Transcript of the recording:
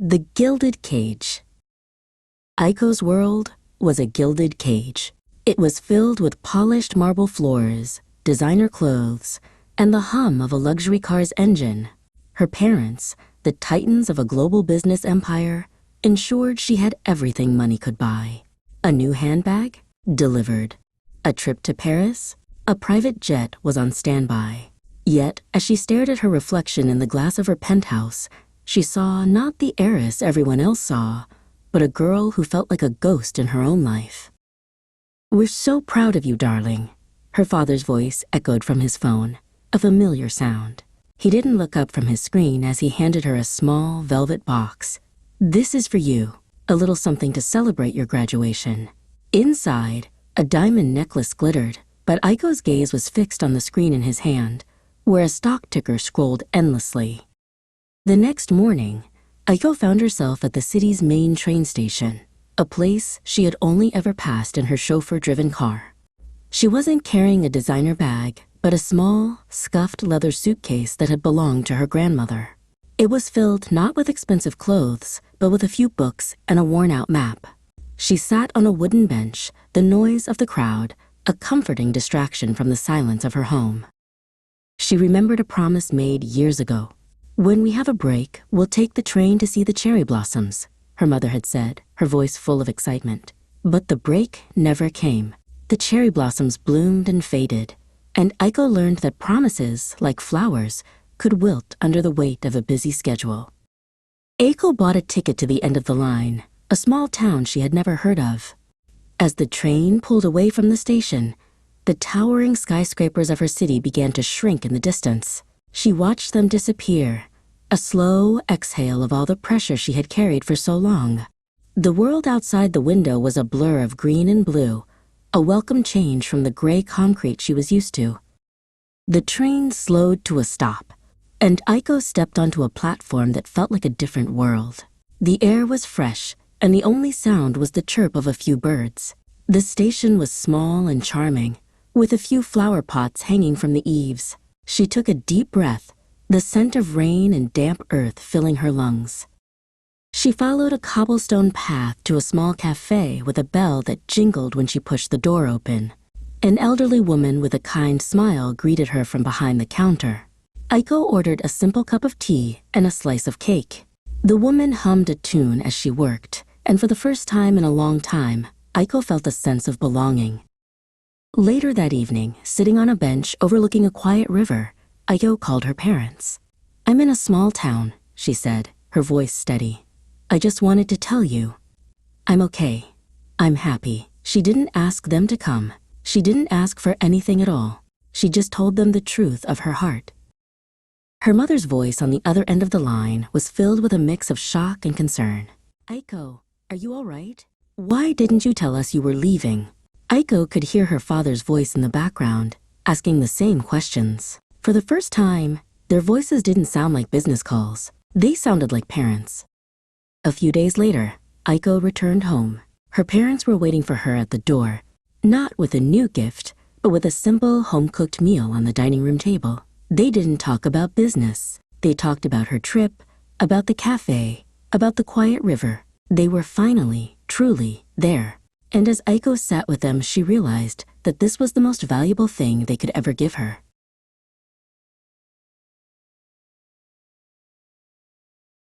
The Gilded Cage. Aiko's world was a gilded cage. It was filled with polished marble floors, designer clothes, and the hum of a luxury car's engine. Her parents, the titans of a global business empire, ensured she had everything money could buy. A new handbag? Delivered. A trip to Paris? A private jet was on standby. Yet, as she stared at her reflection in the glass of her penthouse, she saw not the heiress everyone else saw, but a girl who felt like a ghost in her own life. "We're so proud of you, darling," her father's voice echoed from his phone, a familiar sound. He didn't look up from his screen as he handed her a small velvet box. "This is for you, a little something to celebrate your graduation." Inside, a diamond necklace glittered, but Aiko's gaze was fixed on the screen in his hand, where a stock ticker scrolled endlessly. The next morning, Aiko found herself at the city's main train station, a place she had only ever passed in her chauffeur-driven car. She wasn't carrying a designer bag, but a small, scuffed leather suitcase that had belonged to her grandmother. It was filled not with expensive clothes, but with a few books and a worn-out map. She sat on a wooden bench, the noise of the crowd, a comforting distraction from the silence of her home. She remembered a promise made years ago. "When we have a break, we'll take the train to see the cherry blossoms," her mother had said, her voice full of excitement. But the break never came. The cherry blossoms bloomed and faded, and Aiko learned that promises, like flowers, could wilt under the weight of a busy schedule. Aiko bought a ticket to the end of the line, a small town she had never heard of. As the train pulled away from the station, the towering skyscrapers of her city began to shrink in the distance. She watched them disappear, a slow exhale of all the pressure she had carried for so long. The world outside the window was a blur of green and blue, a welcome change from the gray concrete she was used to. The train slowed to a stop, and Aiko stepped onto a platform that felt like a different world. The air was fresh, and the only sound was the chirp of a few birds. The station was small and charming, with a few flower pots hanging from the eaves. She took a deep breath, the scent of rain and damp earth filling her lungs. She followed a cobblestone path to a small cafe with a bell that jingled when she pushed the door open. An elderly woman with a kind smile greeted her from behind the counter. Aiko ordered a simple cup of tea and a slice of cake. The woman hummed a tune as she worked, and for the first time in a long time, Aiko felt a sense of belonging. Later that evening, sitting on a bench overlooking a quiet river, Aiko called her parents. "I'm in a small town," she said, her voice steady. "I just wanted to tell you. I'm okay. I'm happy." She didn't ask them to come. She didn't ask for anything at all. She just told them the truth of her heart. Her mother's voice on the other end of the line was filled with a mix of shock and concern. "Aiko, are you all right? Why didn't you tell us you were leaving?" Aiko could hear her father's voice in the background, asking the same questions. For the first time, their voices didn't sound like business calls. They sounded like parents. A few days later, Aiko returned home. Her parents were waiting for her at the door, not with a new gift, but with a simple home-cooked meal on the dining room table. They didn't talk about business. They talked about her trip, about the cafe, about the quiet river. They were finally, truly, there. And as Aiko sat with them, she realized that this was the most valuable thing they could ever give her.